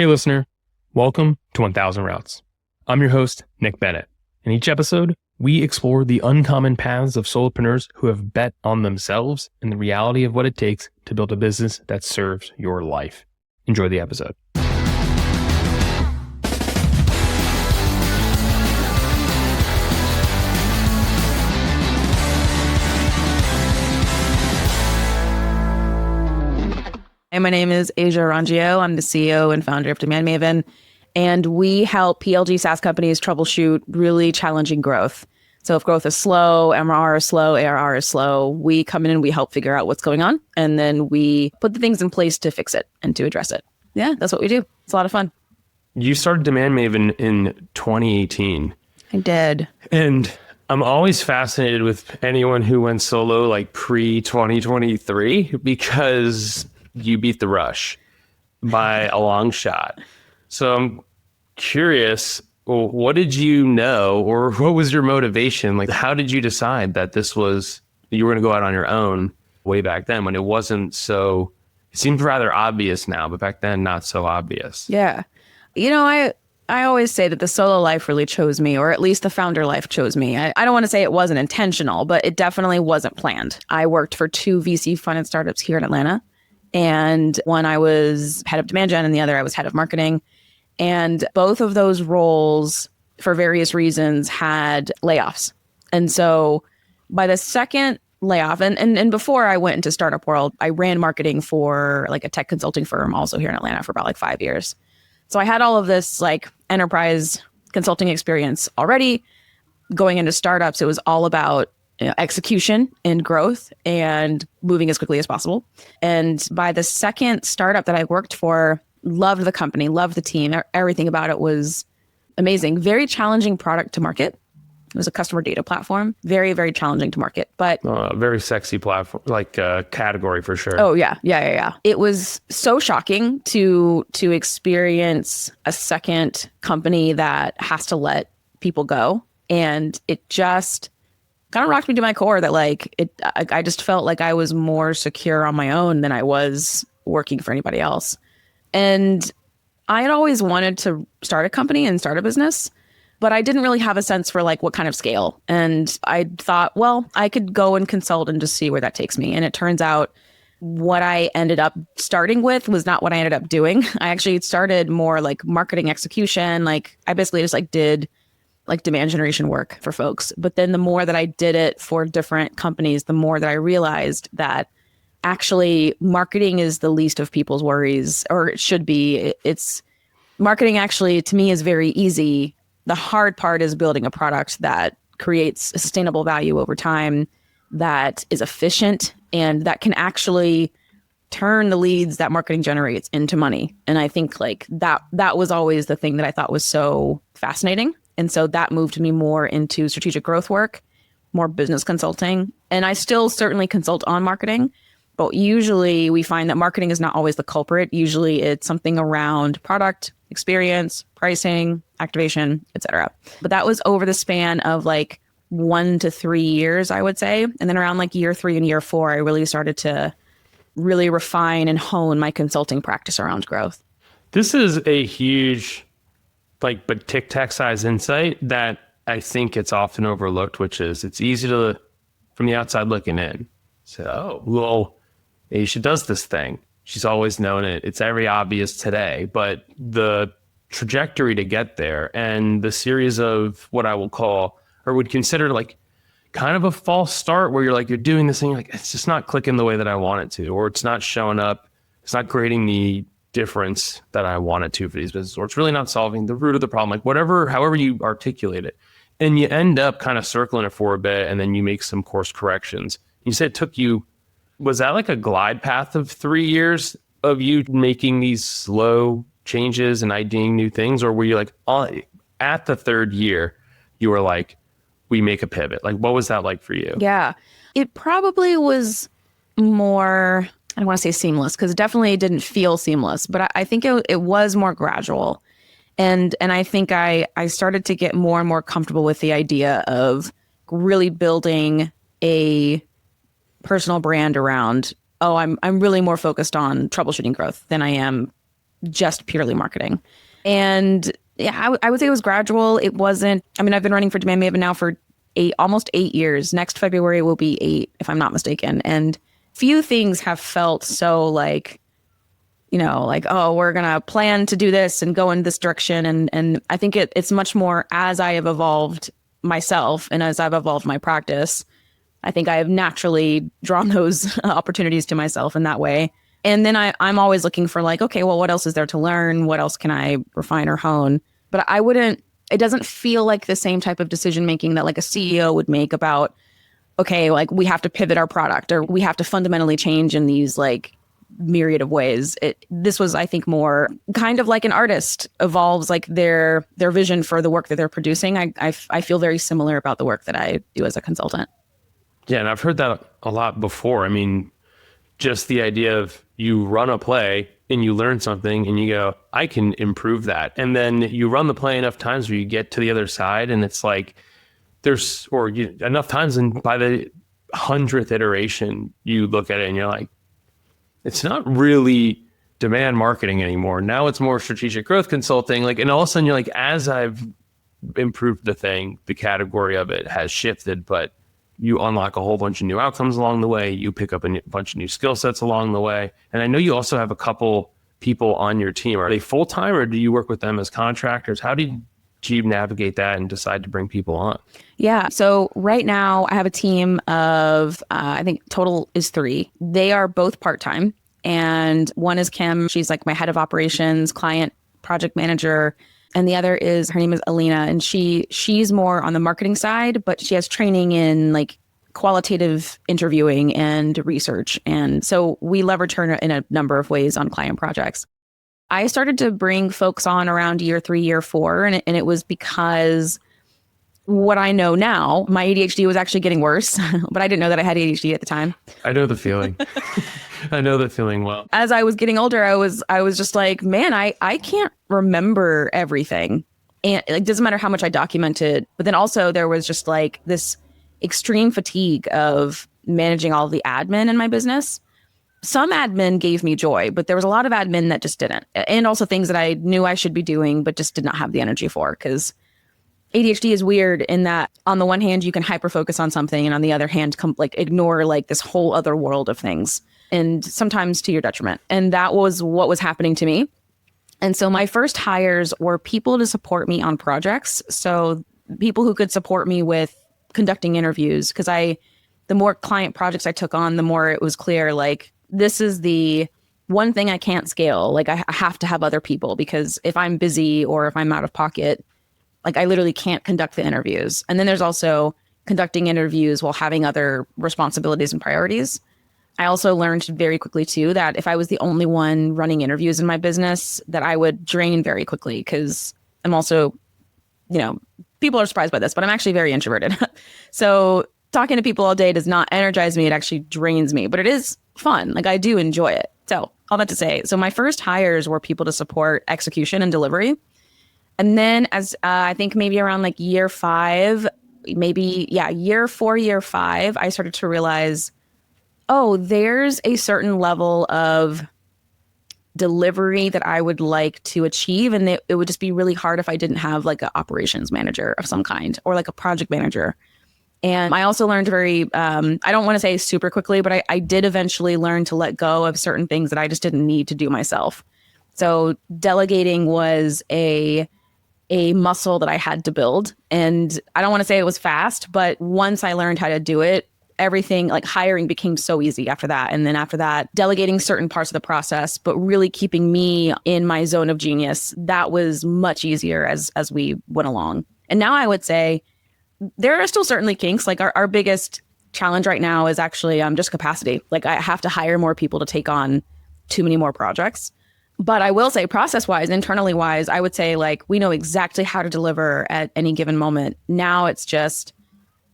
Hey listener, welcome to 1000 Routes. I'm your host, Nick Bennett. In each episode, we explore the uncommon paths of solopreneurs who have bet on themselves and the reality of what it takes to build a business that serves your life. Enjoy the episode. My name is Asia Orangios. I'm the CEO and founder of DemandMaven, and we help PLG SaaS companies troubleshoot really challenging growth. So if growth is slow, MRR is slow, ARR is slow, we come in and we help figure out what's going on, and then we put the things in place to fix it and to address it. Yeah, that's what we do. It's a lot of fun. You started DemandMaven in 2018. I did. And I'm always fascinated with anyone who went solo like pre-2023 because you beat the rush by a long shot. So I'm curious, well, what did you know, or what was your motivation? Like, how did you decide that you were going to go out on your own way back then when it wasn't so, it seems rather obvious now, but back then not so obvious. Yeah. You know, I always say that the solo life really chose me, or at least the founder life chose me. I don't want to say it wasn't intentional, but it definitely wasn't planned. I worked for two VC funded startups here in Atlanta. And one I was head of demand gen and the other I was head of marketing. And both of those roles, for various reasons, had layoffs. And so by the second layoff, and before I went into startup world, I ran marketing for like a tech consulting firm also here in Atlanta for about like 5 years. So I had all of this like enterprise consulting experience already. Going into startups, it was all about execution and growth and moving as quickly as possible. And by the second startup that I worked for, loved the company, loved the team. Everything about it was amazing. Very challenging product to market. It was a customer data platform. Very, very challenging to market, but very sexy platform, like category for sure. Oh yeah. It was so shocking to experience a second company that has to let people go. And it just kind of rocked me to my core that I just felt like I was more secure on my own than I was working for anybody else. And I had always wanted to start a company and start a business, but I didn't really have a sense for like what kind of scale. And I thought, well, I could go and consult and just see where that takes me. And it turns out what I ended up starting with was not what I ended up doing. I actually started more like marketing execution. Like I basically just did like demand generation work for folks. But then the more that I did it for different companies, the more that I realized that actually marketing is the least of people's worries, or it should be. It's marketing actually to me is very easy. The hard part is building a product that creates a sustainable value over time, that is efficient, and that can actually turn the leads that marketing generates into money. And I think like that was always the thing that I thought was so fascinating. And so that moved me more into strategic growth work, more business consulting. And I still certainly consult on marketing, but usually we find that marketing is not always the culprit. Usually it's something around product, experience, pricing, activation, etc. But that was over the span of like 1 to 3 years, I would say. And then around like year 3 and year 4, I really started to really refine and hone my consulting practice around growth. This is a huge but tic-tac size insight that I think it's often overlooked, which is it's easy to, from the outside looking in, say, oh, well, Asia does this thing. She's always known it. It's very obvious today, but the trajectory to get there and the series of what I will call, or would consider like kind of a false start where you're doing this thing, you're like, it's just not clicking the way that I want it to, or it's not showing up. It's not creating the difference that I want it to for these businesses, or it's really not solving the root of the problem, like however you articulate it. And you end up kind of circling it for a bit, and then you make some course corrections. You said it took you, was that like a glide path of 3 years of you making these slow changes and IDing new things? Or were you like, at the third year, you were like, we make a pivot? Like, what was that like for you? Yeah, it probably was more, I don't want to say seamless because it definitely didn't feel seamless, but I think it was more gradual. And I think I started to get more and more comfortable with the idea of really building a personal brand around, I'm really more focused on troubleshooting growth than I am just purely marketing. And yeah, I would say it was gradual. It wasn't, I mean, I've been running for DemandMaven now for almost 8 years. Next February will be 8, if I'm not mistaken. And few things have felt so like, like, oh, we're going to plan to do this and go in this direction. And I think it's much more as I have evolved myself and as I've evolved my practice, I think I have naturally drawn those opportunities to myself in that way. And then I'm always looking for like, okay, well, what else is there to learn? What else can I refine or hone? But it doesn't feel like the same type of decision making that like a CEO would make about, okay, like we have to pivot our product or we have to fundamentally change in these like myriad of ways. This was, I think, more kind of like an artist evolves like their vision for the work that they're producing. I feel very similar about the work that I do as a consultant. Yeah, and I've heard that a lot before. I mean, just the idea of you run a play and you learn something and you go, I can improve that. And then you run the play enough times where you get to the other side and it's like enough times, and by the 100th iteration, you look at it and you're like, it's not really demand marketing anymore. Now it's more strategic growth consulting. Like, and all of a sudden you're like, as I've improved the thing, the category of it has shifted, but you unlock a whole bunch of new outcomes along the way. You pick up a bunch of new skill sets along the way. And I know you also have a couple people on your team. Are they full-time or do you work with them as contractors? How did you navigate that and decide to bring people on? Yeah. So right now I have a team of, I think total is 3. They are both part-time. And one is Kim. She's like my head of operations, client project manager. And the other is, her name is Alina. And she's more on the marketing side, but she has training in like qualitative interviewing and research. And so we leverage her in a number of ways on client projects. I started to bring folks on around year 3, year 4, and it was because what I know now, my ADHD was actually getting worse, but I didn't know that I had ADHD at the time. I know the feeling. I know the feeling well. As I was getting older, I was just like, man, I can't remember everything. And it doesn't matter how much I documented. But then also there was just like this extreme fatigue of managing all the admin in my business. Some admin gave me joy, but there was a lot of admin that just didn't. And also things that I knew I should be doing, but just did not have the energy for. Because ADHD is weird in that on the one hand, you can hyper focus on something, and on the other hand, ignore like this whole other world of things, and sometimes to your detriment. And that was what was happening to me. And so my first hires were people to support me on projects. So people who could support me with conducting interviews, because the more client projects I took on, the more it was clear, like, this is the one thing I can't scale. Like I have to have other people, because if I'm busy or if I'm out of pocket, like I literally can't conduct the interviews. And then there's also conducting interviews while having other responsibilities and priorities. I also learned very quickly too, that if I was the only one running interviews in my business, that I would drain very quickly, because I'm also, people are surprised by this, but I'm actually very introverted. So talking to people all day does not energize me. It actually drains me, but it is fun. Like I do enjoy it. So all that to say, so my first hires were people to support execution and delivery. And then as I think maybe around like year 5, year 4, year 5, I started to realize, oh, there's a certain level of delivery that I would like to achieve. And it would just be really hard if I didn't have like an operations manager of some kind or like a project manager. And I also learned very, I don't want to say super quickly, but I did eventually learn to let go of certain things that I just didn't need to do myself. So delegating was a muscle that I had to build. And I don't want to say it was fast, but once I learned how to do it, everything like hiring became so easy after that. And then after that, delegating certain parts of the process, but really keeping me in my zone of genius, that was much easier as we went along. And now I would say there are still certainly kinks. Like our biggest challenge right now is actually just capacity. Like I have to hire more people to take on too many more projects. But I will say process-wise, internally wise, I would say like we know exactly how to deliver at any given moment. Now it's just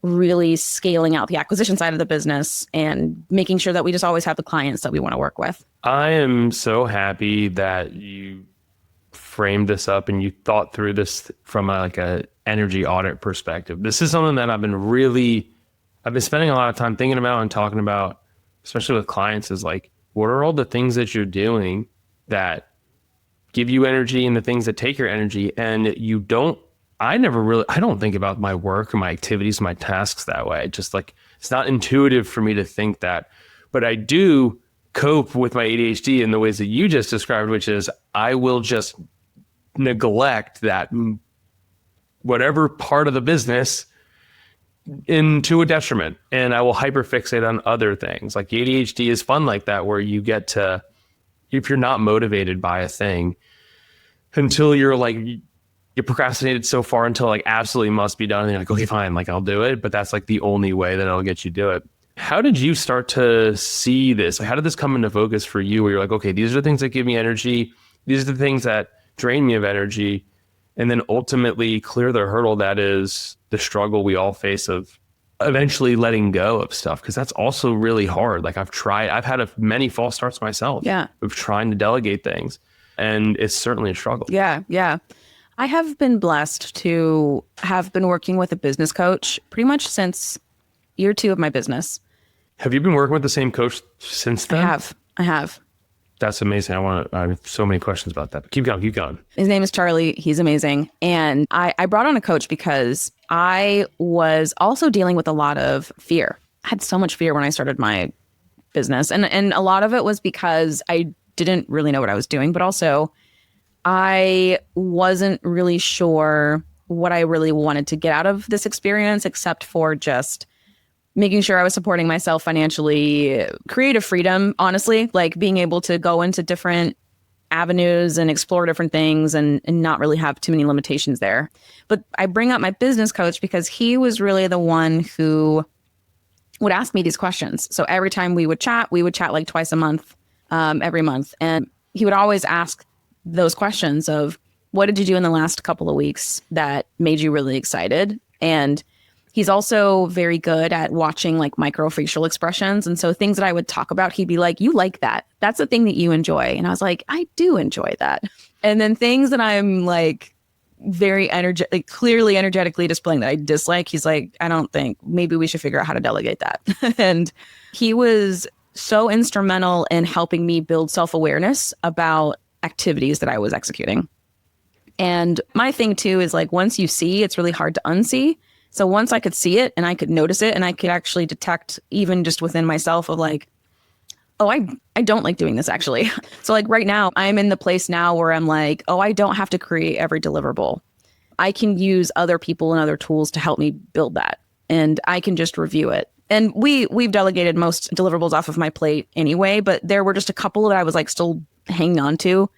really scaling out the acquisition side of the business and making sure that we just always have the clients that we want to work with. I am so happy that you framed this up and you thought through this from a energy audit perspective. This is something that I've been spending a lot of time thinking about and talking about, especially with clients, is like, what are all the things that you're doing that give you energy and the things that take your energy. And I don't think about my work or my activities, my tasks that way. Just like, it's not intuitive for me to think that, but I do cope with my ADHD in the ways that you just described, which is I will just neglect that whatever part of the business into a detriment, and I will hyperfixate on other things. Like ADHD is fun like that, where you get to, if you're not motivated by a thing until you're like, you procrastinated so far until like absolutely must be done, and you're like, okay, fine, like I'll do it, but that's like the only way that it'll get you to do it. How did you start to see this? Like, how did this come into focus for you, where you're like, okay, these are the things that give me energy, these are the things that drain me of energy, and then ultimately clear the hurdle that is the struggle we all face of eventually letting go of stuff? Because that's also really hard. Like I've had many false starts myself of trying to delegate things, and it's certainly a struggle. Yeah. I have been blessed to have been working with a business coach pretty much since year 2 of my business. Have you been working with the same coach since then? I have. That's amazing. I have so many questions about that. But keep going. His name is Charlie. He's amazing. And I brought on a coach because I was also dealing with a lot of fear. I had so much fear when I started my business. And a lot of it was because I didn't really know what I was doing, but also I wasn't really sure what I really wanted to get out of this experience, except for just making sure I was supporting myself financially, creative freedom, honestly, like being able to go into different avenues and explore different things and not really have too many limitations there. But I bring up my business coach because he was really the one who would ask me these questions. So every time we would chat like twice a month, every month. And he would always ask those questions of, what did you do in the last couple of weeks that made you really excited? And he's also very good at watching like microfacial expressions. And so things that I would talk about, he'd be like, you like that. That's the thing that you enjoy. And I was like, I do enjoy that. And then things that I'm like very energetic, clearly energetically displaying that I dislike, he's like, I don't think, maybe we should figure out how to delegate that. And he was so instrumental in helping me build self-awareness about activities that I was executing. And my thing too is like, once you see, it's really hard to unsee. So once I could see it and I could notice it and I could actually detect even just within myself of like, oh, I don't like doing this actually. So like right now I'm in the place now where I'm like, oh, I don't have to create every deliverable. I can use other people and other tools to help me build that. And I can just review it. And we've delegated most deliverables off of my plate anyway, but there were just a couple that I was like still hanging on to.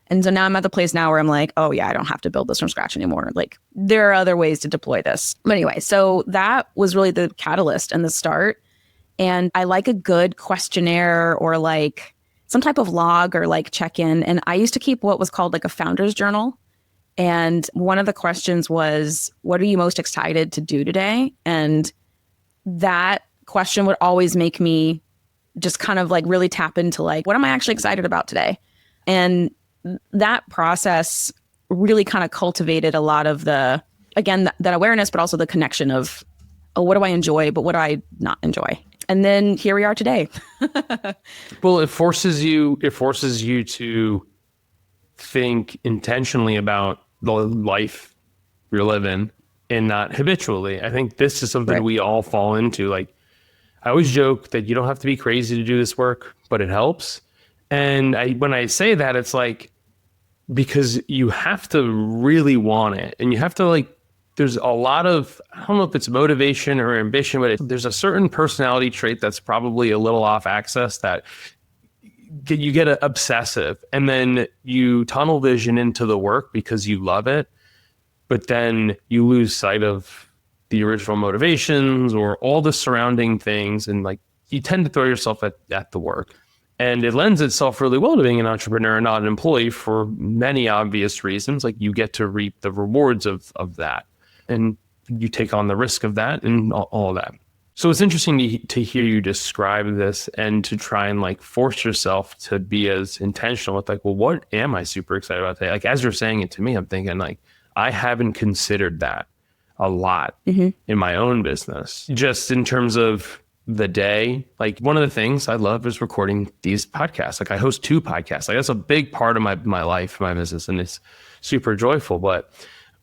And so now I'm at the place now where I'm like, oh yeah, I don't have to build this from scratch anymore. Like there are other ways to deploy this. But anyway, so that was really the catalyst and the start. And I like a good questionnaire or like some type of log or like check-in. And I used to keep what was called like a founder's journal. And one of the questions was, what are you most excited to do today? And that question would always make me just kind of like really tap into like, what am I actually excited about today? And that process really kind of cultivated a lot of the, again, that awareness, but also the connection of, oh, what do I enjoy, but what do I not enjoy? And then here we are today. Well, it forces you to think intentionally about the life you're living and not habitually. I think this is something we all fall into. Like, I always joke that you don't have to be crazy to do this work, but it helps. And when I say that, it's like, because you have to really want it, and you have to like, there's a lot of, I don't know if it's motivation or ambition, but there's a certain personality trait that's probably a little off axis that you get obsessive, and then you tunnel vision into the work because you love it, but then you lose sight of the original motivations or all the surrounding things, and like you tend to throw yourself at the work. And it lends itself really well to being an entrepreneur and not an employee for many obvious reasons. Like you get to reap the rewards of that, and you take on the risk of that and all of that. So it's interesting to hear you describe this and to try and like force yourself to be as intentional with like, well, what am I super excited about today? Like, as you're saying it to me, I'm thinking like, I haven't considered that a lot in my own business, just in terms of the day. Like one of the things I love is recording these podcasts. Like I host 2 podcasts. Like that's a big part of my life, my business, and it's super joyful. But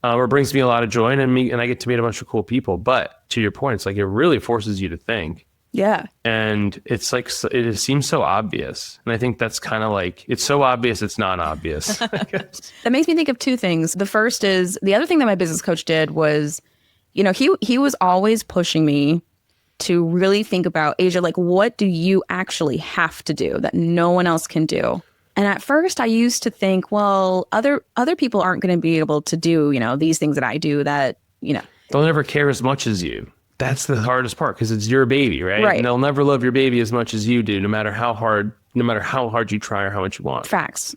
it brings me a lot of joy, and I get to meet a bunch of cool people. But to your point, it's like it really forces you to think. Yeah. And it's like, it seems so obvious. And I think that's kind of like, it's so obvious, it's not obvious. That makes me think of 2 things. The first is the other thing that my business coach did was, he was always pushing me to really think about, Asia, like, what do you actually have to do that no one else can do? And at first I used to think, well, other people aren't going to be able to do, these things that I do that, They'll never care as much as you. That's the hardest part because it's your baby, right? Right. And they'll never love your baby as much as you do, no matter how hard you try or how much you want. Facts.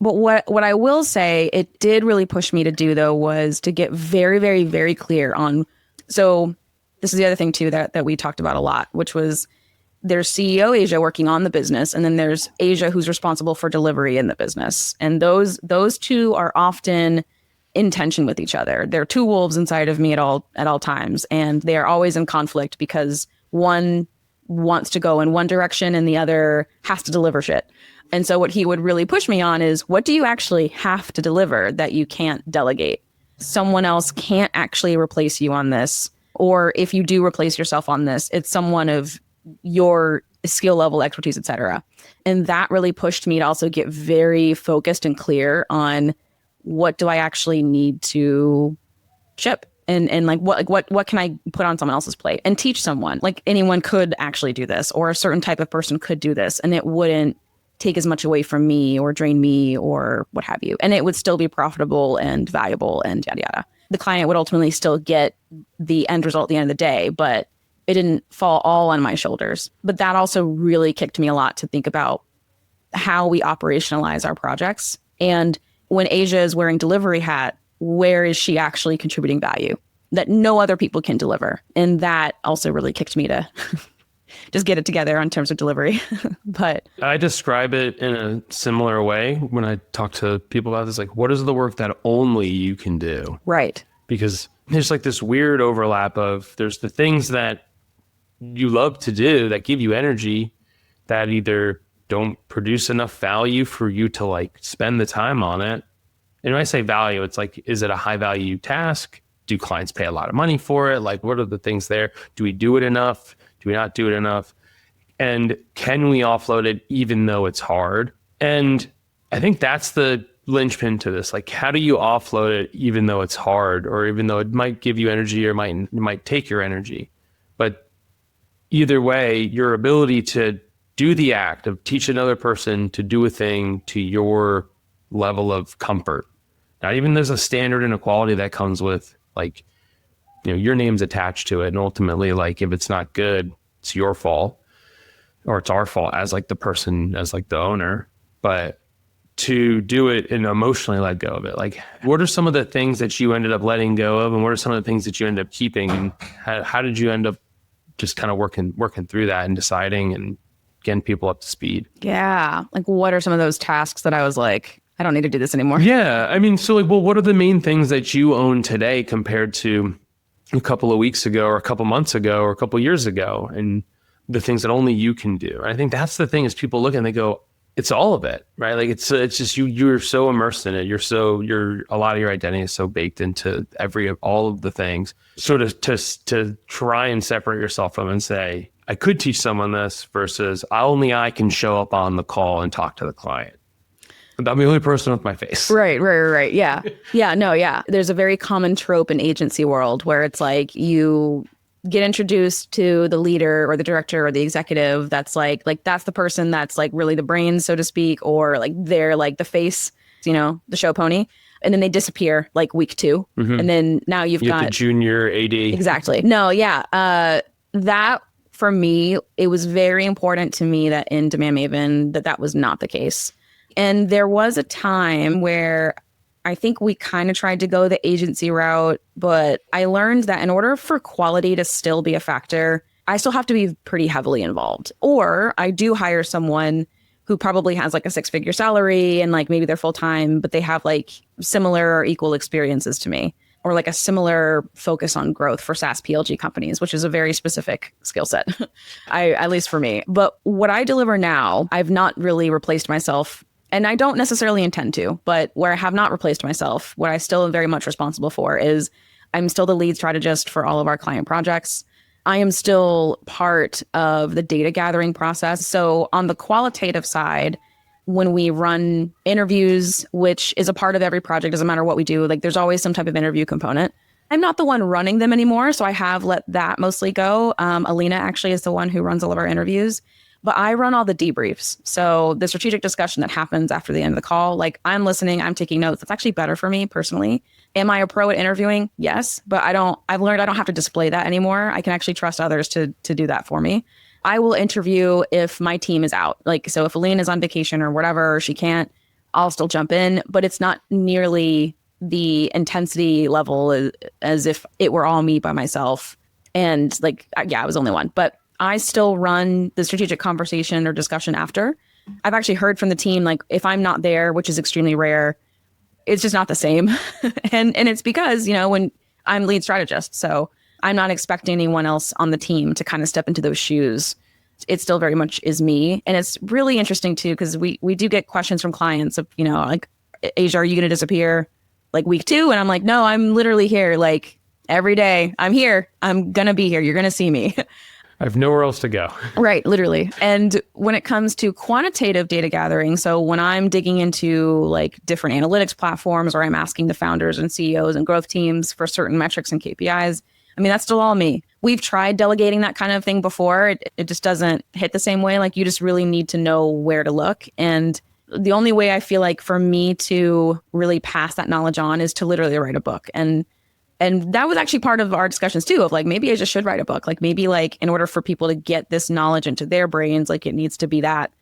But what I will say it did really push me to do, though, was to get very, very, very clear on. So this is the other thing, too, that we talked about a lot, which was there's CEO Asia working on the business, and then there's Asia who's responsible for delivery in the business. And those 2 are often in tension with each other. There are 2 wolves inside of me at all times, and they are always in conflict because one wants to go in one direction and the other has to deliver shit. And so what he would really push me on is, what do you actually have to deliver that you can't delegate? Someone else can't actually replace you on this. Or if you do replace yourself on this, it's someone of your skill level, expertise, etc. And that really pushed me to also get very focused and clear on, what do I actually need to ship? And like what can I put on someone else's plate and teach someone? Like anyone could actually do this, or a certain type of person could do this, and it wouldn't take as much away from me or drain me or what have you. And it would still be profitable and valuable and yada yada. The client would ultimately still get the end result at the end of the day, but it didn't fall all on my shoulders. But that also really kicked me a lot to think about how we operationalize our projects. And when Asia is wearing delivery hat, where is she actually contributing value that no other people can deliver? And that also really kicked me to just get it together in terms of delivery. But I describe it in a similar way when I talk to people about this, like, what is the work that only you can do? Right. Because there's like this weird overlap of, there's the things that you love to do that give you energy that either don't produce enough value for you to like spend the time on it. And when I say value, it's like, is it a high value task? Do clients pay a lot of money for it? Like, what are the things there? Do we do it enough? Do we not do it enough? And can we offload it even though it's hard? And I think that's the linchpin to this. Like, how do you offload it even though it's hard, or even though it might give you energy or might take your energy? But either way, your ability to do the act of teach another person to do a thing to your level of comfort. Not even there's a standard and a quality that comes with, like, your name's attached to it. And ultimately, like, if it's not good, it's your fault, or it's our fault as like the person, as like the owner. But to do it and emotionally let go of it, like, what are some of the things that you ended up letting go of, and what are some of the things that you ended up keeping, and how did you end up just kind of working through that and deciding and getting people up to speed? Yeah. Like, what are some of those tasks that I was like, I don't need to do this anymore? Yeah. I mean, so like, well, what are the main things that you own today compared to a couple of weeks ago, or a couple months ago, or a couple of years ago, and the things that only you can do? And I think that's the thing, is people look and they go, it's all of it, right? Like, it's just you're so immersed in it. You're a lot of your identity is so baked into all of the things. So to try and separate yourself from and say, I could teach someone this, versus only I can show up on the call and talk to the client. I'm the only person with my face. Right. Yeah. Yeah. There's a very common trope in agency world where it's like you get introduced to the leader or the director or the executive that's like that's the person that's like really the brains, so to speak, or like they're like the face, the show pony. And then they disappear like week 2. Mm-hmm. And then now you've got the junior AD. Exactly. No, yeah. That for me, it was very important to me that in DemandMaven that was not the case. And there was a time where I think we kind of tried to go the agency route, but I learned that in order for quality to still be a factor, I still have to be pretty heavily involved. Or I do hire someone who probably has like a 6-figure salary and like maybe they're full time, but they have like similar or equal experiences to me. or like a similar focus on growth for SaaS PLG companies, which is a very specific skill set, at least for me. But what I deliver now, I've not really replaced myself, and I don't necessarily intend to, but where I have not replaced myself, what I still am very much responsible for is I'm still the lead strategist for all of our client projects. I am still part of the data gathering process. So on the qualitative side, when we run interviews, which is a part of every project, doesn't matter what we do, like there's always some type of interview component. I'm not the one running them anymore, so I have let that mostly go. Alina actually is the one who runs all of our interviews, but I run all the debriefs. So the strategic discussion that happens after the end of the call, like I'm listening, I'm taking notes. It's actually better for me personally. Am I a pro at interviewing? Yes, but I've learned I don't have to display that anymore. I can actually trust others to do that for me. I will interview if my team is out. Like, so if Aline is on vacation or whatever, or she can't, I'll still jump in, but it's not nearly the intensity level as if it were all me by myself. And like, yeah, I was only one, but I still run the strategic conversation or discussion after. I've actually heard from the team, like if I'm not there, which is extremely rare, it's just not the same. and it's because, when I'm lead strategist, so I'm not expecting anyone else on the team to kind of step into those shoes. It still very much is me. And it's really interesting too, because we do get questions from clients of, like, Asia, are you going to disappear like week 2? And I'm like, no, I'm literally here like every day. I'm here. I'm going to be here. You're going to see me. I have nowhere else to go. Right, literally. And when it comes to quantitative data gathering, so when I'm digging into like different analytics platforms, or I'm asking the founders and CEOs and growth teams for certain metrics and KPIs, I mean, that's still all me. We've tried delegating that kind of thing before. It just doesn't hit the same way. Like you just really need to know where to look. And the only way I feel like for me to really pass that knowledge on is to literally write a book. And that was actually part of our discussions too, of like, maybe I just should write a book. Like maybe like in order for people to get this knowledge into their brains, like it needs to be that.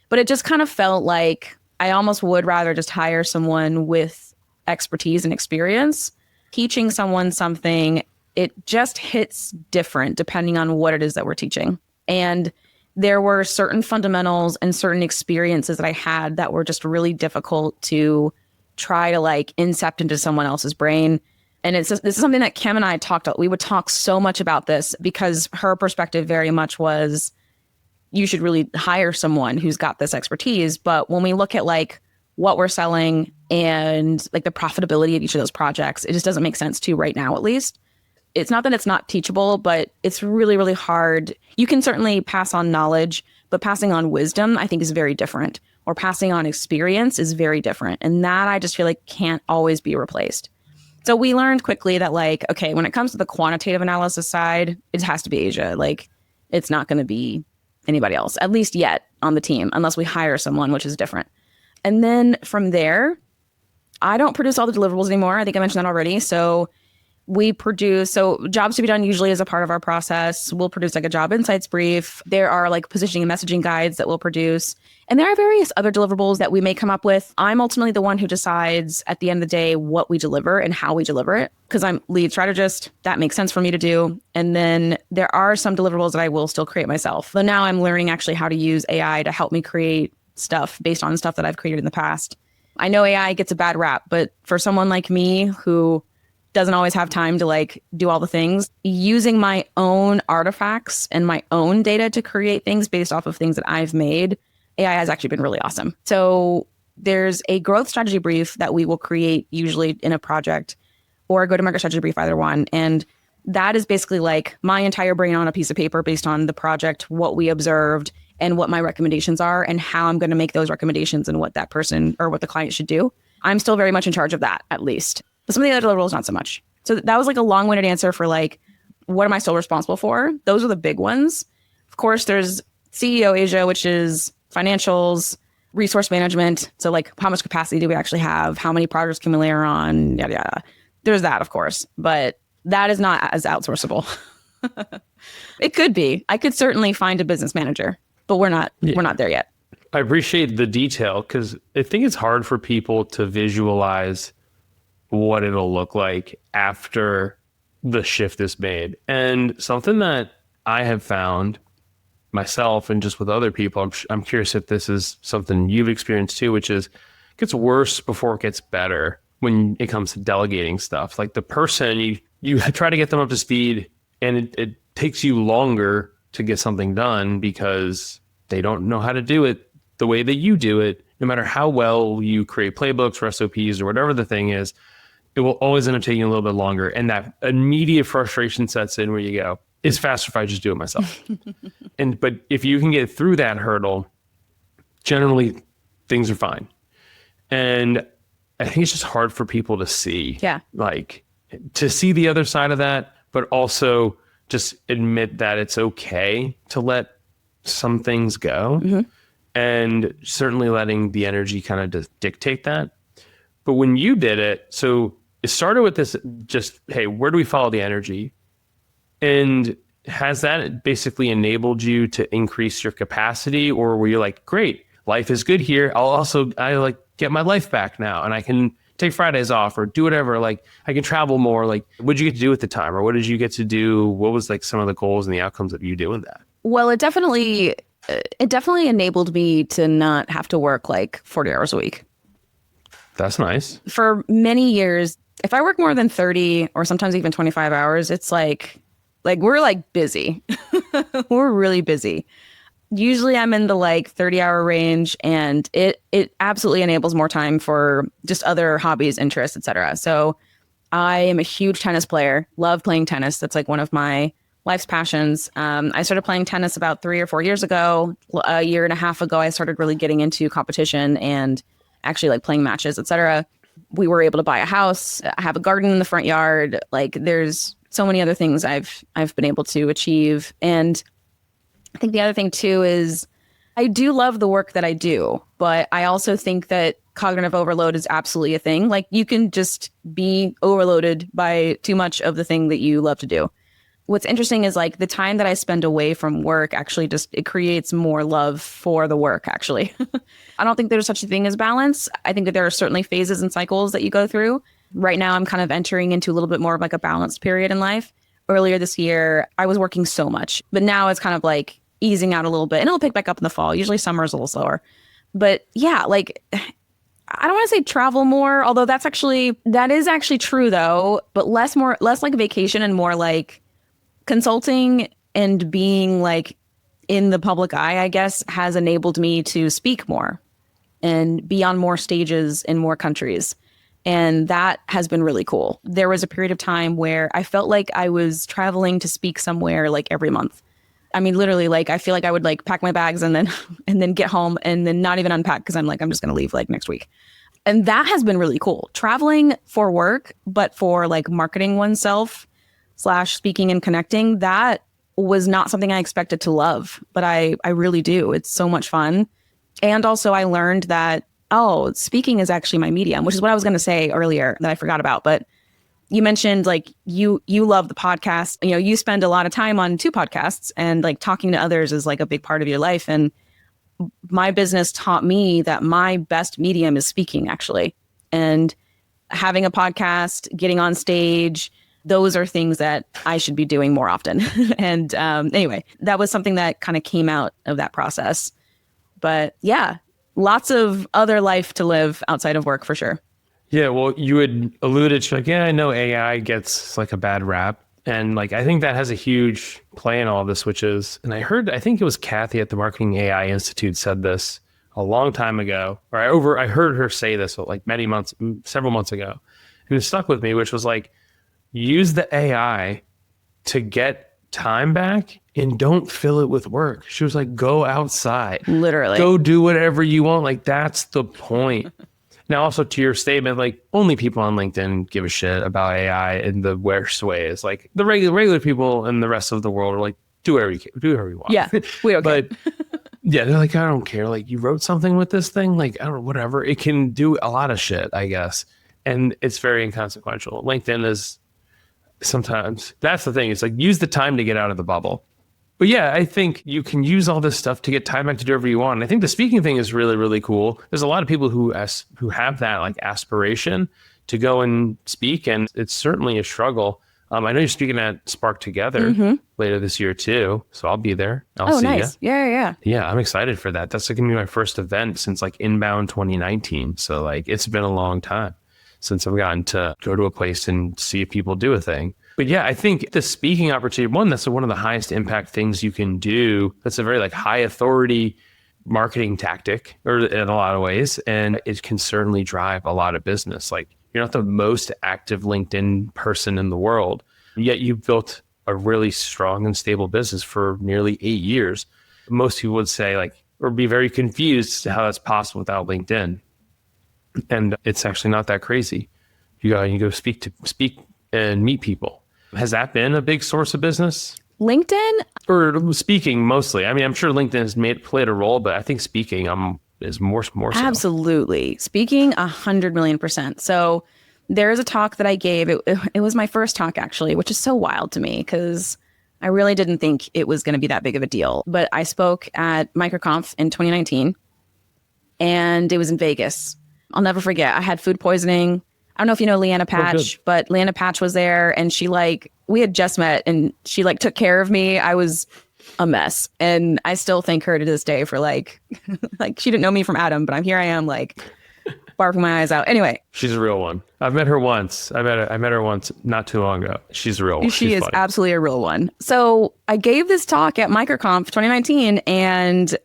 But it just kind of felt like I almost would rather just hire someone with expertise and experience. Teaching someone something, it just hits different depending on what it is that we're teaching. And there were certain fundamentals and certain experiences that I had that were just really difficult to try to like incept into someone else's brain. And this is something that Kim and I talked about. We would talk so much about this because her perspective very much was, you should really hire someone who's got this expertise. But when we look at like what we're selling and like the profitability of each of those projects, it just doesn't make sense to right now, at least. It's not that it's not teachable, but it's really, really hard. You can certainly pass on knowledge, but passing on wisdom, I think, is very different. Or passing on experience is very different. And that I just feel like can't always be replaced. So we learned quickly that like, okay, when it comes to the quantitative analysis side, it has to be Asia. Like it's not going to be anybody else, at least yet on the team, unless we hire someone, which is different. And then from there, I don't produce all the deliverables anymore. I think I mentioned that already. So jobs to be done usually is a part of our process. We'll produce like a job insights brief. There are like positioning and messaging guides that we'll produce. And there are various other deliverables that we may come up with. I'm ultimately the one who decides at the end of the day what we deliver and how we deliver it, because I'm lead strategist. That makes sense for me to do. And then there are some deliverables that I will still create myself. But now I'm learning actually how to use AI to help me create stuff based on stuff that I've created in the past. I know AI gets a bad rap, but for someone like me who doesn't always have time to like do all the things, using my own artifacts and my own data to create things based off of things that I've made, AI has actually been really awesome. So there's a growth strategy brief that we will create usually in a project, or a go-to-market strategy brief, either one. And that is basically like my entire brain on a piece of paper based on the project, what we observed, and what my recommendations are, and how I'm going to make those recommendations and what that person or what the client should do. I'm still very much in charge of that, at least. But some of the other deliverables, not so much. So that was like a long-winded answer for like, what am I still responsible for? Those are the big ones. Of course, there's CEO Asia, which is financials, resource management. So like, how much capacity do we actually have? How many projects can we layer on? Yada, yada. There's that, of course. But that is not as outsourceable. It could be. I could certainly find a business manager, but we're not there yet. I appreciate the detail because I think it's hard for people to visualize what it'll look like after the shift is made. And something that I have found myself and just with other people, I'm curious if this is something you've experienced too, which is it gets worse before it gets better when it comes to delegating stuff. Like the person, you try to get them up to speed, and it takes you longer to get something done because they don't know how to do it the way that you do it. No matter how well you create playbooks or SOPs or whatever the thing is, it will always end up taking a little bit longer. And that immediate frustration sets in where you go, it's faster if I just do it myself. But if you can get through that hurdle, generally things are fine. And I think it's just hard for people to see. Yeah. Like to see the other side of that, but also just admit that it's okay to let some things go. Mm-hmm. And certainly letting the energy kind of dictate that. But when you did it, so it started with this just, hey, where do we follow the energy? And has that basically enabled you to increase your capacity? Or were you like, great, life is good here. I like get my life back now and I can take Fridays off or do whatever. Like I can travel more. Like what did you get to do at the time? Or what did you get to do? What was like some of the goals and the outcomes of you doing that? Well, it definitely enabled me to not have to work like 40 hours a week. That's nice. For many years, if I work more than 30 or sometimes even 25 hours, it's like we're like busy. We're really busy. Usually I'm in the like 30-hour range, and it absolutely enables more time for just other hobbies, interests, etc. So I am a huge tennis player, love playing tennis. That's like one of my life's passions. I started playing tennis about 3 or 4 years ago. A year and a half ago, I started really getting into competition and actually like playing matches, etc. We were able to buy a house, have a garden in the front yard. Like there's so many other things I've been able to achieve. And I think the other thing too is I do love the work that I do, but I also think that cognitive overload is absolutely a thing. Like you can just be overloaded by too much of the thing that you love to do. What's interesting is like the time that I spend away from work actually it creates more love for the work, actually. I don't think there's such a thing as balance. I think that there are certainly phases and cycles that you go through. Right now, I'm kind of entering into a little bit more of like a balanced period in life. Earlier this year, I was working so much, but now it's kind of like easing out a little bit, and it'll pick back up in the fall. Usually summer is a little slower. But yeah, like I don't want to say travel more, although that is actually true though, but less like vacation and more like consulting and being like in the public eye, I guess, has enabled me to speak more and be on more stages in more countries. And that has been really cool. There was a period of time where I felt like I was traveling to speak somewhere like every month. I mean, literally, like I feel like I would like pack my bags and then get home and then not even unpack because I'm just going to leave like next week. And that has been really cool. Traveling for work, but for like marketing oneself / speaking and connecting, that was not something I expected to love, but I really do. It's so much fun. And also I learned that, speaking is actually my medium, which is what I was going to say earlier that I forgot about. But you mentioned like you love the podcast. You know, you spend a lot of time on 2 podcasts, and like talking to others is like a big part of your life. And my business taught me that my best medium is speaking, actually. And having a podcast, getting on stage, those are things that I should be doing more often. And anyway, that was something that kind of came out of that process. But yeah, lots of other life to live outside of work for sure. Yeah, well, you had alluded to like, I know AI gets like a bad rap. And like, I think that has a huge play in all of this, which is, and I think it was Kathy at the Marketing AI Institute said this a long time ago, or I heard her say this like several months ago. And it stuck with me, which was like, use the AI to get time back and don't fill it with work. She was like, go outside. Literally. Go do whatever you want. Like, that's the point. Now, also to your statement, like only people on LinkedIn give a shit about AI in the worst ways. Like the regular people in the rest of the world are like, do whatever you want. Yeah, we okay. But yeah, they're like, I don't care. Like you wrote something with this thing, like, I don't know, whatever. It can do a lot of shit, I guess. And it's very inconsequential. LinkedIn is sometimes, that's the thing. It's like, use the time to get out of the bubble. But yeah, I think you can use all this stuff to get time back to do whatever you want. And I think the speaking thing is really, really cool. There's a lot of people who have that like aspiration to go and speak, and it's certainly a struggle. I know you're speaking at Spark Together later this year too, so I'll be there. I'll see nice. you. Yeah. Yeah, I'm excited for that. That's going to be my first event since like Inbound 2019. So like it's been a long time. since I've gotten to go to a place and see if people do a thing. But yeah, I think the speaking opportunity, one, that's one of the highest impact things you can do. That's a very like high authority marketing tactic, or in a lot of ways. And it can certainly drive a lot of business. Like, you're not the most active LinkedIn person in the world, yet you've built a really strong and stable business for nearly 8 years. Most people would say like, or be very confused as to how that's possible without LinkedIn. And it's actually not that crazy. You go speak and meet people. Has that been a big source of business? LinkedIn? Or speaking mostly. I mean, I'm sure LinkedIn has played a role, but I think speaking is more so. Absolutely. Speaking 100 million %. So there is a talk that I gave. It was my first talk, actually, which is so wild to me because I really didn't think it was going to be that big of a deal. But I spoke at MicroConf in 2019, and it was in Vegas. I'll never forget. I had food poisoning. I don't know if you know Leanna Patch, but Leanna Patch was there, and we had just met, and she took care of me. I was a mess, and I still thank her to this day for she didn't know me from Adam, but I am barfing my eyes out. Anyway, she's a real one. I've met her once. I met her once not too long ago. She's a real one. She is funny. Absolutely a real one. So I gave this talk at MicroConf 2019, and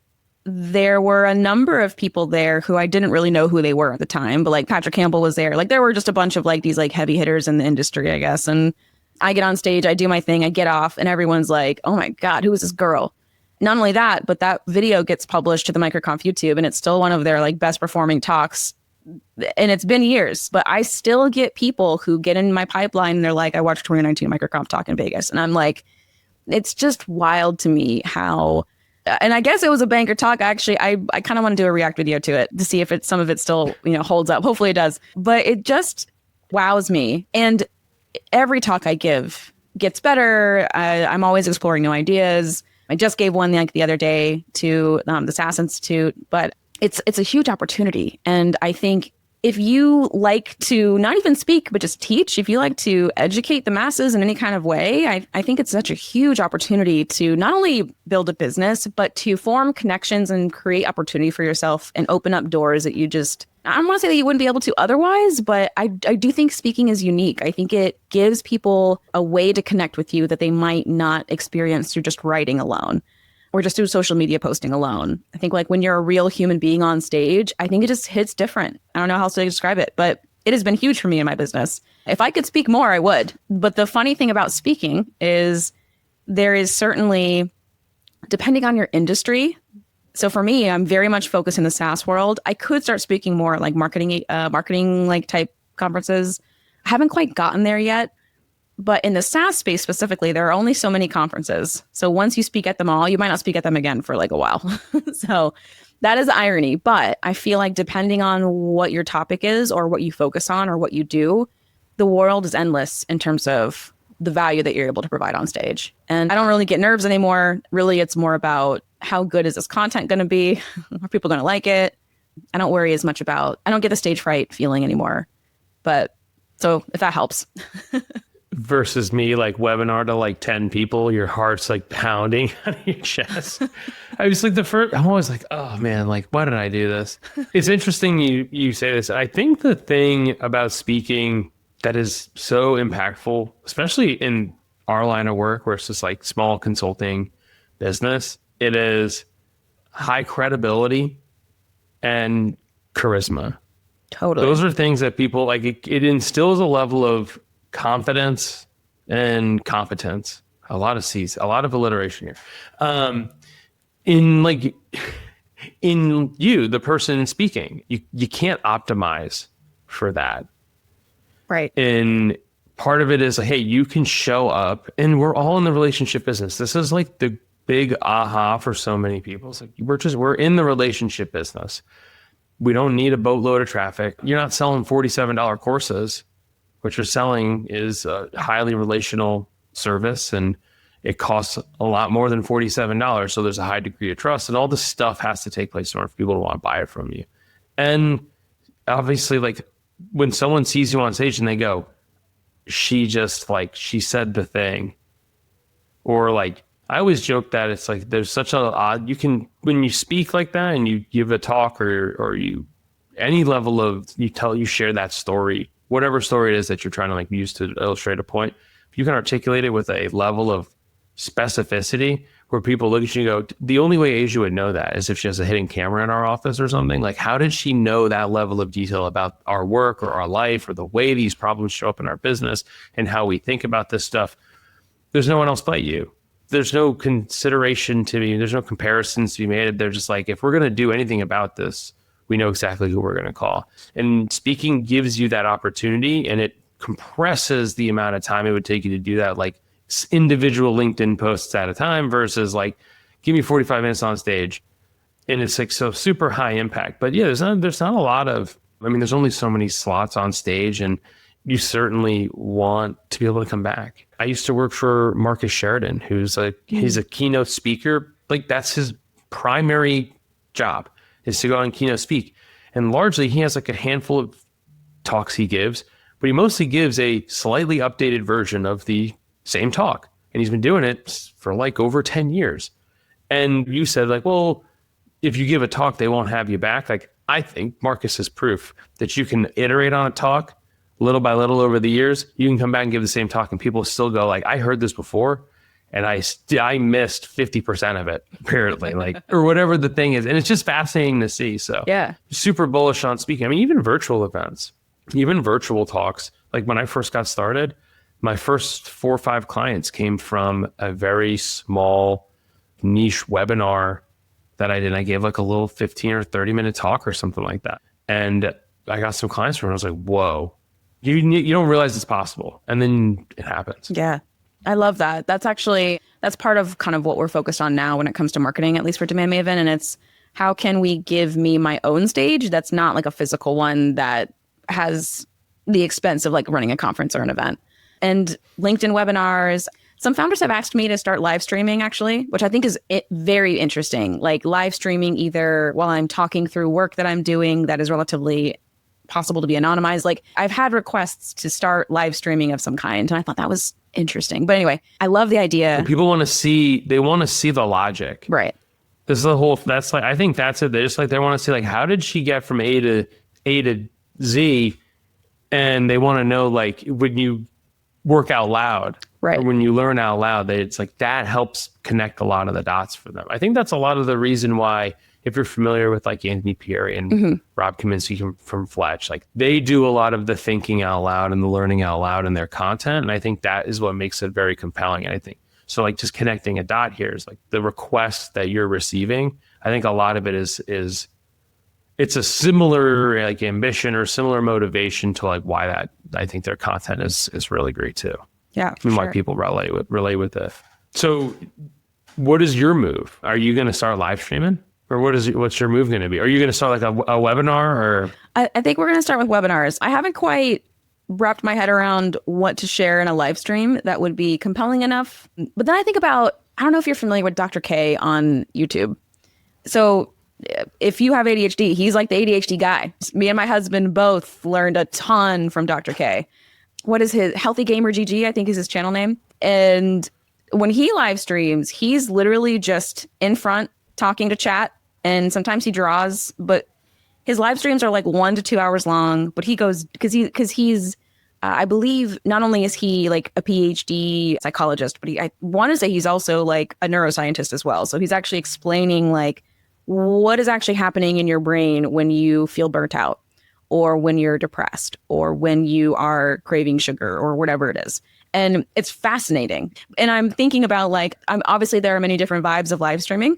there were a number of people there who I didn't really know who they were at the time, but Patrick Campbell was there. There were just a bunch of these heavy hitters in the industry, I guess. And I get on stage, I do my thing, I get off, and everyone's like, oh my God, who is this girl? Not only that, but that video gets published to the MicroConf YouTube, and it's still one of their best performing talks. And it's been years, but I still get people who get in my pipeline and they're like, I watched 2019 MicroConf talk in Vegas. And I'm like, it's just wild to me how, and I guess it was a banker talk. Actually, I kind of want to do a react video to it to see if some of it still, holds up. Hopefully it does, but it just wows me. And every talk I give gets better. I'm always exploring new ideas. I just gave one the other day to the SaaS Institute, but it's a huge opportunity. And I think if you like to not even speak, but just teach, if you like to educate the masses in any kind of way, I think it's such a huge opportunity to not only build a business, but to form connections and create opportunity for yourself and open up doors that I don't want to say that you wouldn't be able to otherwise, but I do think speaking is unique. I think it gives people a way to connect with you that they might not experience through just writing alone or just through social media posting alone. I think when you're a real human being on stage, I think it just hits different. I don't know how else to describe it, but it has been huge for me in my business. If I could speak more, I would. But the funny thing about speaking is there is certainly, depending on your industry. So for me, I'm very much focused in the SaaS world. I could start speaking more marketing type conferences. I haven't quite gotten there yet. But in the SaaS space specifically, there are only so many conferences. So once you speak at them all, you might not speak at them again for a while. So that is the irony. But I feel like depending on what your topic is or what you focus on or what you do, the world is endless in terms of the value that you're able to provide on stage. And I don't really get nerves anymore. Really, it's more about how good is this content going to be? Are people going to like it? I don't worry as much about, I don't get the stage fright feeling anymore. But so if that helps. Versus me, webinar to 10 people, your heart's pounding on your chest. I was I'm always oh man, why did I do this? It's interesting you say this. I think the thing about speaking that is so impactful, especially in our line of work where it's just small consulting business, it is high credibility and charisma. Totally. Those are things that people it instills a level of confidence and competence. A lot of C's, a lot of alliteration here. In you, the person speaking, you can't optimize for that. Right. And part of it is hey, you can show up, and we're all in the relationship business. This is the big aha for so many people. It's we're in the relationship business. We don't need a boatload of traffic. You're not selling $47 courses. What you're selling is a highly relational service, and it costs a lot more than $47. So there's a high degree of trust, and all this stuff has to take place in order for people to want to buy it from you. And obviously, when someone sees you on stage and they go, she just she said the thing, or I always joke that it's there's such an odd, when you speak like that and you give a talk or you any level of you share that story whatever story it is that you're trying to like use to illustrate a point, if you can articulate it with a level of specificity where people look at you and go, the only way Asia would know that is if she has a hidden camera in our office or something. Like, how did she know that level of detail about our work or our life or the way these problems show up in our business and how we think about this stuff? There's no one else but you. There's no consideration to be, there's no comparisons to be made. They're just like, if we're going to do anything about this, we know exactly who we're going to call. And speaking gives you that opportunity, and it compresses the amount of time it would take you to do that, like individual LinkedIn posts at a time versus like, give me 45 minutes on stage. And it's like so super high impact. But yeah, there's not a lot of, I mean, there's only so many slots on stage, and you certainly want to be able to come back. I used to work for Marcus Sheridan, who's he's a keynote speaker. Like, that's his primary job, is to go and keynote speak. And largely he has like a handful of talks he gives, but he mostly gives a slightly updated version of the same talk. And he's been doing it for like over 10 years. And you said like, well, if you give a talk, they won't have you back. Like, I think Marcus is proof that you can iterate on a talk little by little over the years. You can come back and give the same talk and people still go like, I heard this before and I missed 50% of it, apparently, like, or whatever the thing is. And it's just fascinating to see. So yeah, super bullish on speaking. I mean, even virtual events, even virtual talks. Like, when I first got started, my first 4 or 5 clients came from a very small niche webinar that I did. I gave like a little 15 or 30 minute talk or something like that. And I got some clients from it. I was like, whoa, you don't realize it's possible. And then it happens. Yeah. I love that. That's part of kind of what we're focused on now when it comes to marketing, at least for DemandMaven. And it's, how can we give me my own stage that's not like a physical one that has the expense of like running a conference or an event. And LinkedIn webinars. Some founders have asked me to start live streaming, actually, which I think is very interesting. Like, live streaming either while I'm talking through work that I'm doing that is relatively possible to be anonymized. Like, I've had requests to start live streaming of some kind, and I thought that was interesting. But anyway, I love the idea. And people want to see the logic. Right. This is that's like, I think that's it. They just like, they want to see like, how did she get from A to Z? And they want to know, like, when you work out loud, right, or when you learn out loud, it's like that helps connect a lot of the dots for them. I think that's a lot of the reason why, if you're familiar with like Anthony Pieri and Rob Kaminsky from Fletch, like, they do a lot of the thinking out loud and the learning out loud in their content. And I think that is what makes it very compelling. And I think, so like, just connecting a dot here is like the request that you're receiving. I think a lot of it is it's a similar like ambition or similar motivation to like why that I think their content is really great too. Yeah. And why people relate with it. So what is your move? Are you going to start live streaming, or what's your move going to be? Are you going to start like a webinar, or? I think we're going to start with webinars. I haven't quite wrapped my head around what to share in a live stream that would be compelling enough. But then I think about, I don't know if you're familiar with Dr. K on YouTube. So if you have ADHD, he's like the ADHD guy. Me and my husband both learned a ton from Dr. K. What is his Healthy Gamer GG, I think is his channel name. And when he live streams, he's literally just in front talking to chat. And sometimes he draws, but his live streams are like 1 to 2 hours long. But he goes, because he's, I believe not only is he like a PhD psychologist, but I want to say he's also like a neuroscientist as well. So he's actually explaining like, what is actually happening in your brain when you feel burnt out, or when you're depressed, or when you are craving sugar, or whatever it is. And it's fascinating. And I'm thinking about like, obviously there are many different vibes of live streaming.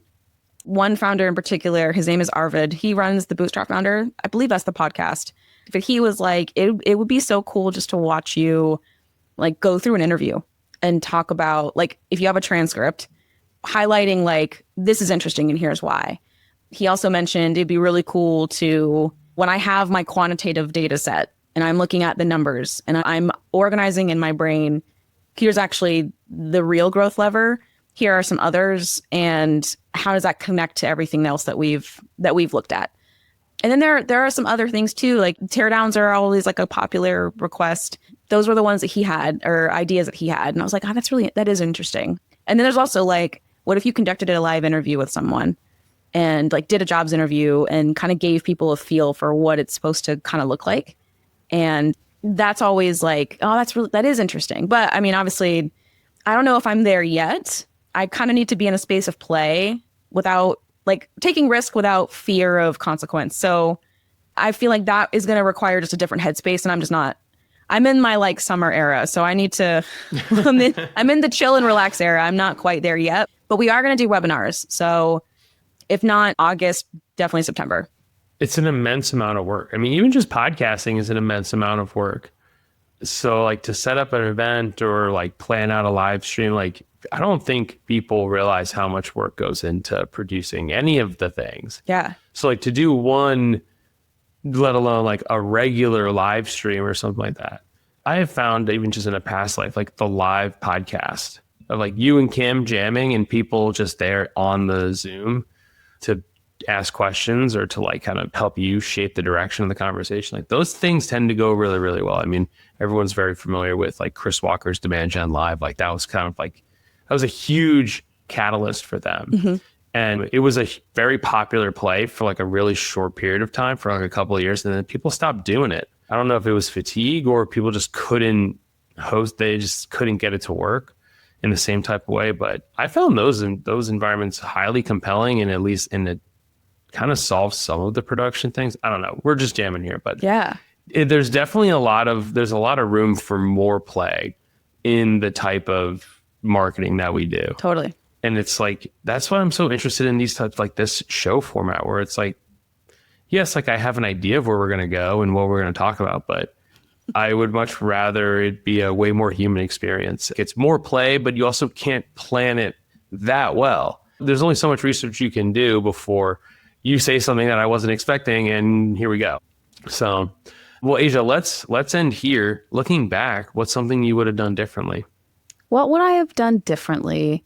One founder in particular, his name is Arvid. He runs the Bootstrap Founder. I believe that's the podcast. But he was like, it would be so cool just to watch you like go through an interview and talk about, like, if you have a transcript, highlighting like, this is interesting and here's why. He also mentioned it'd be really cool to, when I have my quantitative data set and I'm looking at the numbers and I'm organizing in my brain, here's actually the real growth lever. Here are some others. And how does that connect to everything else that we've looked at? And then there are some other things too, like teardowns are always like a popular request. Those were the ones that he had, or ideas that he had. And I was like, that is interesting. And then there's also like, what if you conducted a live interview with someone and like did a jobs interview and kind of gave people a feel for what it's supposed to kind of look like, and that's always like, oh, that is interesting. But I mean, obviously, I don't know if I'm there yet. I kind of need to be in a space of play without like taking risk without fear of consequence. So I feel like that is going to require just a different headspace, and I'm just not. I'm in my like summer era, so I need to. I'm in the chill and relax era. I'm not quite there yet, but we are going to do webinars. So if not August, definitely September. It's an immense amount of work. I mean, even just podcasting is an immense amount of work. So like to set up an event or like plan out a live stream, like I don't think people realize how much work goes into producing any of the things. Yeah. So like to do one, let alone like a regular live stream or something like that. I have found even just in a past life, like the live podcast of like you and Kim jamming and people just there on the Zoom to ask questions or to like kind of help you shape the direction of the conversation. Like those things tend to go really, really well. I mean, everyone's very familiar with like Chris Walker's Demand Gen Live. Like that was kind of like, that was a huge catalyst for them. Mm-hmm. And it was a very popular play for like a really short period of time for like a couple of years. And then people stopped doing it. I don't know if it was fatigue or people just couldn't host. They just couldn't get it to work in the same type of way. But I found those environments highly compelling, and at least in it kind of solves some of the production things. I don't know. We're just jamming here, but yeah, there's definitely a lot of room for more play in the type of marketing that we do. Totally. And it's like, that's why I'm so interested in these types, like this show format where it's like, yes, like I have an idea of where we're going to go and what we're going to talk about, but I would much rather it be a way more human experience. It's more play, but you also can't plan it that well. There's only so much research you can do before you say something that I wasn't expecting, and here we go. So, well, Asia, let's end here. Looking back, what's something you would have done differently? What would I have done differently?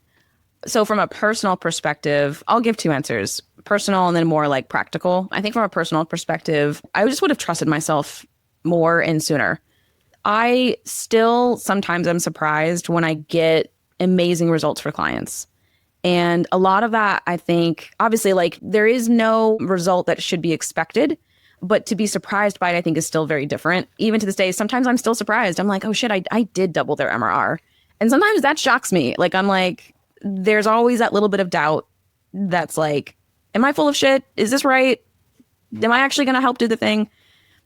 So from a personal perspective, I'll give two answers, personal and then more like practical. I think from a personal perspective, I just would have trusted myself more and sooner. I still sometimes am surprised when I get amazing results for clients. And a lot of that, I think, obviously, like there is no result that should be expected, but to be surprised by it, I think is still very different. Even to this day, sometimes I'm still surprised. I'm like, oh shit, I did double their MRR. And sometimes that shocks me. Like, I'm like, there's always that little bit of doubt that's like, am I full of shit? Is this right? Am I actually going to help do the thing?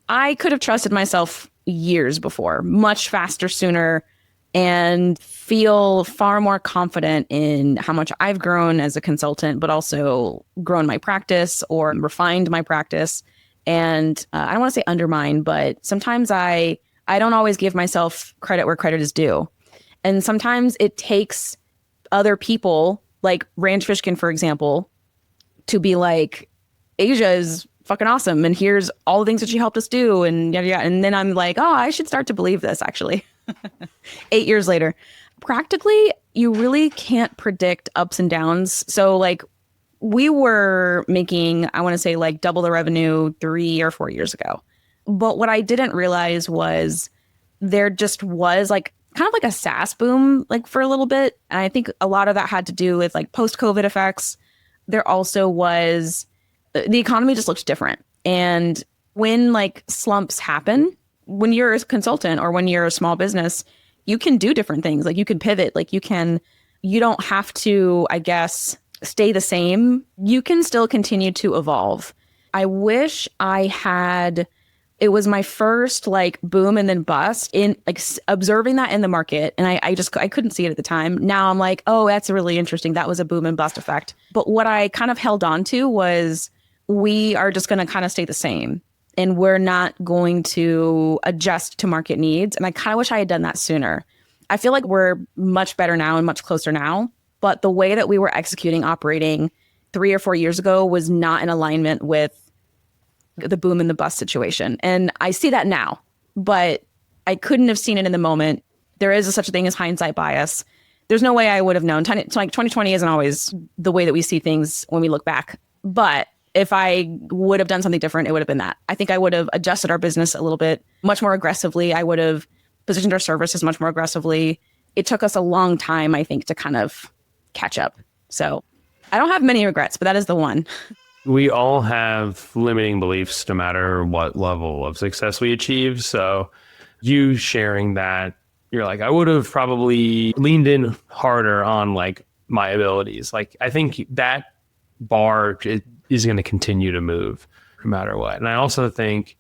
I could have trusted myself years before, much faster, sooner, and feel far more confident in how much I've grown as a consultant, but also grown my practice or refined my practice. And I don't want to say undermine, but sometimes I don't always give myself credit where credit is due. And sometimes it takes other people, like Ranch Fishkin, for example, to be like, Asia is fucking awesome, and here's all the things that she helped us do, and yada yada. And then I'm like, oh, I should start to believe this, actually. 8 years later. Practically, you really can't predict ups and downs. So like we were making, I want to say like double the revenue 3 or 4 years ago. But what I didn't realize was there just was like kind of like a SaaS boom like for a little bit. And I think a lot of that had to do with like post-COVID effects. There also was, the economy just looked different. And when like slumps happen, when you're a consultant or when you're a small business, you can do different things. Like you can pivot, like you don't have to, I guess, stay the same. You can still continue to evolve. I wish it was my first like boom and then bust in like observing that in the market. And I couldn't see it at the time. Now I'm like, oh, that's really interesting. That was a boom and bust effect. But what I kind of held on to was we are just going to kind of stay the same. And we're not going to adjust to market needs. And I kind of wish I had done that sooner. I feel like we're much better now and much closer now. But the way that we were executing, operating 3 or 4 years ago was not in alignment with the boom and the bust situation. And I see that now, but I couldn't have seen it in the moment. There is such a thing as hindsight bias. There's no way I would have known. Like 2020 isn't always the way that we see things when we look back. But if I would have done something different, it would have been that. I think I would have adjusted our business a little bit, much more aggressively. I would have positioned our services much more aggressively. It took us a long time, I think, to kind of catch up. So I don't have many regrets, but that is the one. We all have limiting beliefs no matter what level of success we achieve. So you sharing that you're like, I would have probably leaned in harder on like my abilities. Like, I think that bar is going to continue to move no matter what. And I also think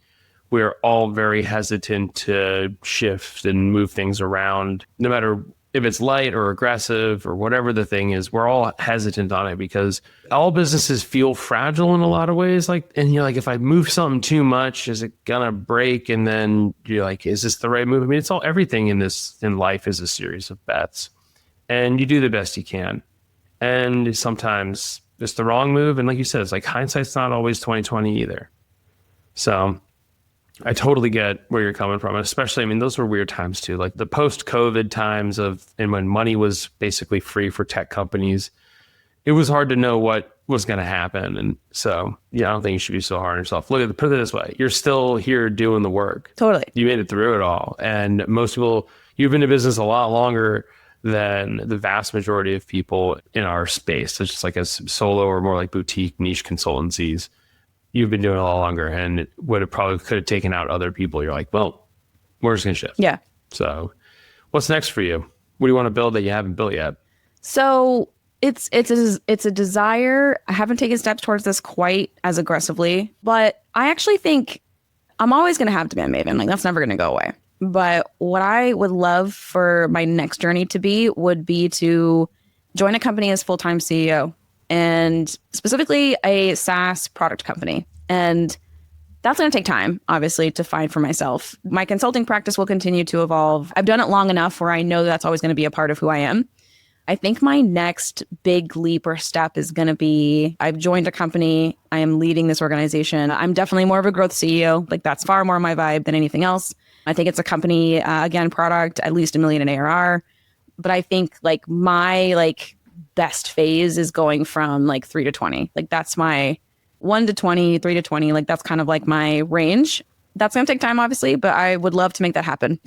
we're all very hesitant to shift and move things around, no matter if it's light or aggressive or whatever the thing is. We're all hesitant on it because all businesses feel fragile in a lot of ways. Like, and you're like, if I move something too much, is it gonna break? And then you're like, is this the right move? I mean, it's all, everything in life is a series of bets, and you do the best you can. And sometimes it's the wrong move. And like you said, it's like hindsight's not always 20/20 either. So I totally get where you're coming from. And especially, I mean, those were weird times too, like the post-COVID times and when money was basically free for tech companies, it was hard to know what was going to happen. And so, yeah, I don't think you should be so hard on yourself. Put it this way. You're still here doing the work. Totally. You made it through it all. And most people, you've been in business a lot longer than the vast majority of people in our space. So it's just like a solo or more like boutique niche consultancies. You've been doing it a lot longer, and it would have probably could have taken out other people. You're like, well, we're just going to shift. Yeah. So what's next for you? What do you want to build that you haven't built yet? So it's a desire. I haven't taken steps towards this quite as aggressively, but I actually think I'm always going to have DemandMaven. Like, that's never going to go away. But what I would love for my next journey to be would be to join a company as full-time CEO, and specifically a SaaS product company. And that's going to take time, obviously, to find for myself. My consulting practice will continue to evolve. I've done it long enough where I know that's always going to be a part of who I am. I think my next big leap or step is going to be, I've joined a company. I am leading this organization. I'm definitely more of a growth CEO. Like, that's far more my vibe than anything else. I think it's a company, again, product, at least $1 million in ARR. But I think like my best phase is going from like 3 to 20. Like, that's my 1 to 20, 3 to 20. Like, that's kind of like my range. That's going to take time, obviously, but I would love to make that happen.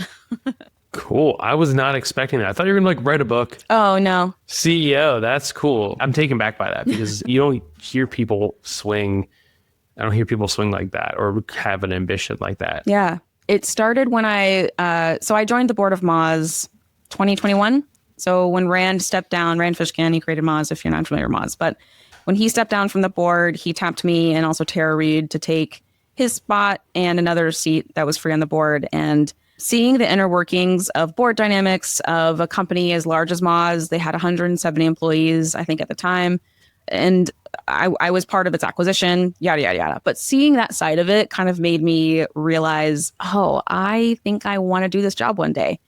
Cool. I was not expecting that. I thought you were going to like write a book. Oh, no. CEO. That's cool. I'm taken back by that because you don't hear people swing. I don't hear people swing like that or have an ambition like that. Yeah. It started when I joined the board of Moz 2021. So when Rand stepped down, Rand Fishkin, he created Moz, if you're not familiar with Moz. But when he stepped down from the board, he tapped me and also Tara Reid to take his spot and another seat that was free on the board. And seeing the inner workings of board dynamics of a company as large as Moz, they had 170 employees, I think, at the time. And I was part of its acquisition, yada, yada, yada. But seeing that side of it kind of made me realize, oh, I think I want to do this job one day.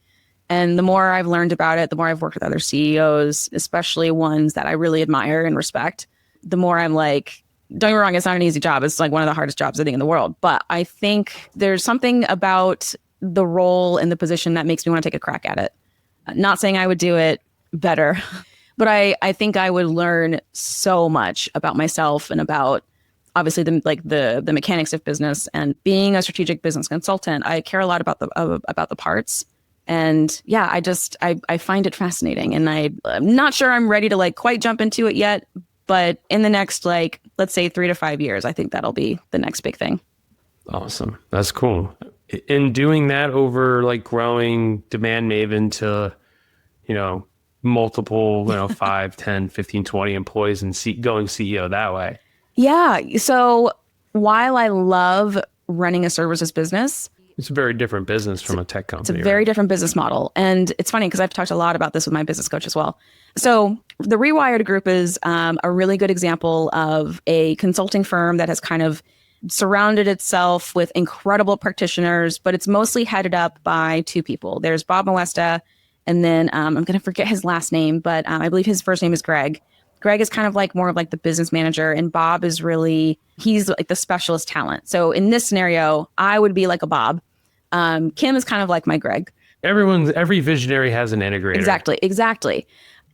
And the more I've learned about it, the more I've worked with other CEOs, especially ones that I really admire and respect, the more I'm like, don't get me wrong, it's not an easy job. It's like one of the hardest jobs I think in the world. But I think there's something about the role and the position that makes me want to take a crack at it. Not saying I would do it better, but I think I would learn so much about myself and about obviously the mechanics of business. And being a strategic business consultant, I care a lot about the parts. And yeah, I find it fascinating. And I'm not sure I'm ready to like quite jump into it yet, but in the next, like, let's say 3 to 5 years, I think that'll be the next big thing. Awesome. That's cool. In doing that over like growing DemandMaven to, multiple, 5, 10, 15, 20 employees and going CEO that way. Yeah. So while I love running a services business, it's a very different business from a tech company. It's a very different business model. And it's funny because I've talked a lot about this with my business coach as well. So the Rewired Group is a really good example of a consulting firm that has kind of surrounded itself with incredible practitioners, but it's mostly headed up by 2 people. There's Bob Moesta, and then I'm going to forget his last name, but I believe his first name is Greg. Greg is kind of like more of like the business manager, and Bob is he's like the specialist talent. So in this scenario, I would be like a Bob. Kim is kind of like my Greg. Every visionary has an integrator. Exactly.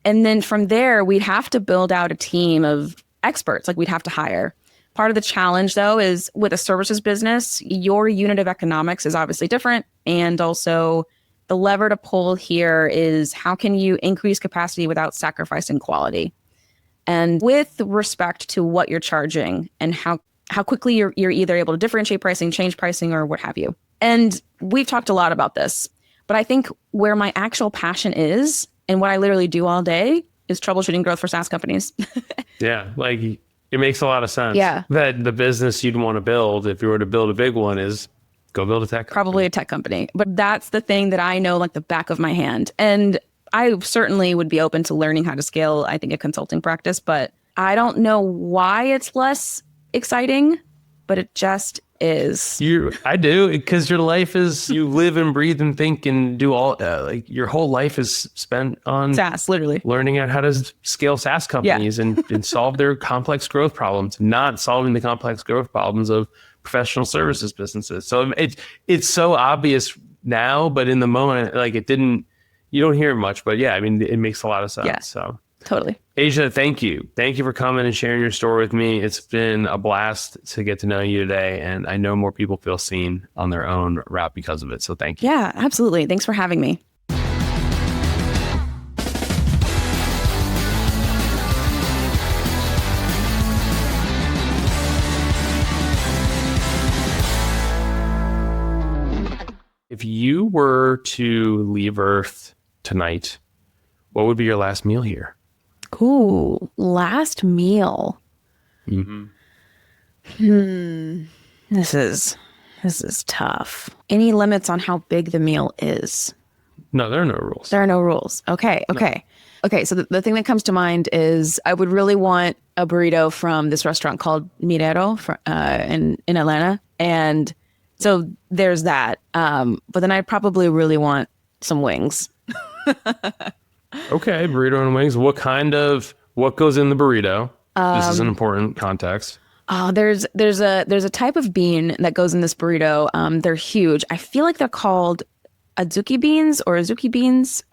And then from there, we'd have to build out a team of experts. Like, we'd have to hire. Part of the challenge, though, is with a services business, your unit of economics is obviously different. And also the lever to pull here is how can you increase capacity without sacrificing quality? And with respect to what you're charging and how quickly you're either able to differentiate pricing, change pricing, or what have you. And we've talked a lot about this, but I think where my actual passion is and what I literally do all day is troubleshooting growth for SaaS companies. Yeah. Like it makes a lot of sense. Yeah. That the business you'd want to build, if you were to build a big one, is go build a tech company. Probably a tech company. But that's the thing that I know like the back of my hand. And I certainly would be open to learning how to scale, I think, a consulting practice, but I don't know why it's less exciting, but it just is. I do, because your life is, you live and breathe and think and do all, like your whole life is spent on SaaS, literally. learning out how to scale SaaS companies and solve their complex growth problems, not solving the complex growth problems of professional services businesses. So it's so obvious now, but in the moment, like you don't hear much, but yeah, I mean, it makes a lot of sense. Yeah. So Totally. Asia, thank you. Thank you for coming and sharing your story with me. It's been a blast to get to know you today. And I know more people feel seen on their own route because of it. So thank you. Yeah, absolutely. Thanks for having me. If you were to leave Earth tonight, what would be your last meal here? Ooh, last meal. This is tough. Any limits on how big the meal is? No, there are no rules. There are no rules. Okay. So the thing that comes to mind is I would really want a burrito from this restaurant called Mirero in Atlanta. And so there's that. But then I'd probably really want some wings. Okay, burrito and wings. What goes in the burrito? This is an important context. There's a type of bean that goes in this burrito. They're huge. I feel like they're called azuki beans or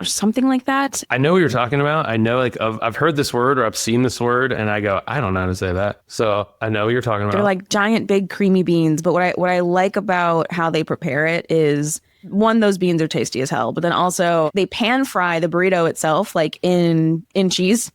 something like that. I know what you're talking about. I know, like, I've heard this word or I've seen this word, and I go, I don't know how to say that. So I know what you're talking about. They're like giant, big, creamy beans. But what I like about how they prepare it is, one, those beans are tasty as hell. But then also they pan fry the burrito itself, like in cheese,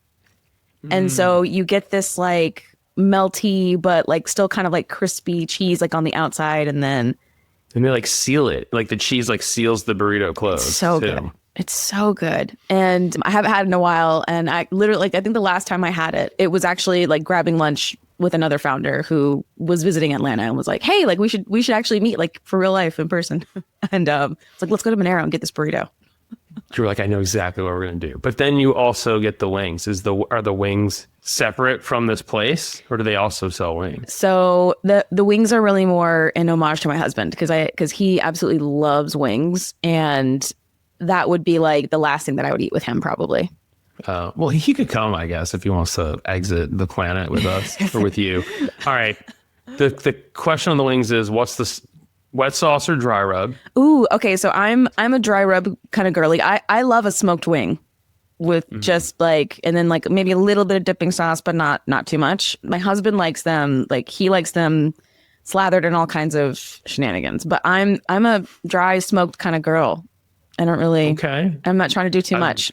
and so you get this like melty but like still kind of like crispy cheese like on the outside, and they like seal it, like the cheese like seals the burrito closed. It's so good. It's so good. And I haven't had it in a while. And I literally, like, I think the last time I had it, it was actually like grabbing lunch with another founder who was visiting Atlanta and was like, hey, like we should actually meet like for real life in person. And it's like, let's go to Monero and get this burrito. You're like, I know exactly what we're going to do. But then you also get the wings. Are the wings separate from this place, or do they also sell wings? So the wings are really more an homage to my husband because he absolutely loves wings, and that would be like the last thing that I would eat with him probably. Well, he could come, I guess, if he wants to exit the planet with us or with you. All right. The question on the wings is, what's the wet sauce or dry rub? Ooh, okay. So I'm a dry rub kind of girly. I love a smoked wing with just like, and then like maybe a little bit of dipping sauce, but not too much. My husband likes them, like he likes them slathered in all kinds of shenanigans. But I'm a dry smoked kind of girl. I don't really. Okay. I'm not trying to do too much.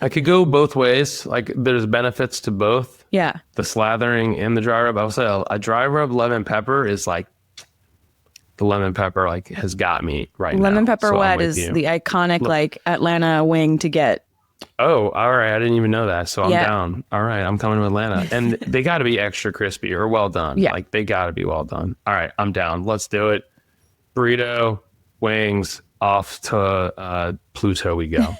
I could go both ways. Like there's benefits to both. Yeah. The slathering and the dry rub. I would say a dry rub lemon pepper is like, the lemon pepper like has got me right now. Lemon pepper So wet is the iconic like Atlanta wing to get. Oh, all right. I didn't even know that. So I'm down. All right. I'm coming to Atlanta. And they got to be extra crispy or well done. Yeah. Like they got to be well done. All right. I'm down. Let's do it. Burrito, wings, off to Pluto we go.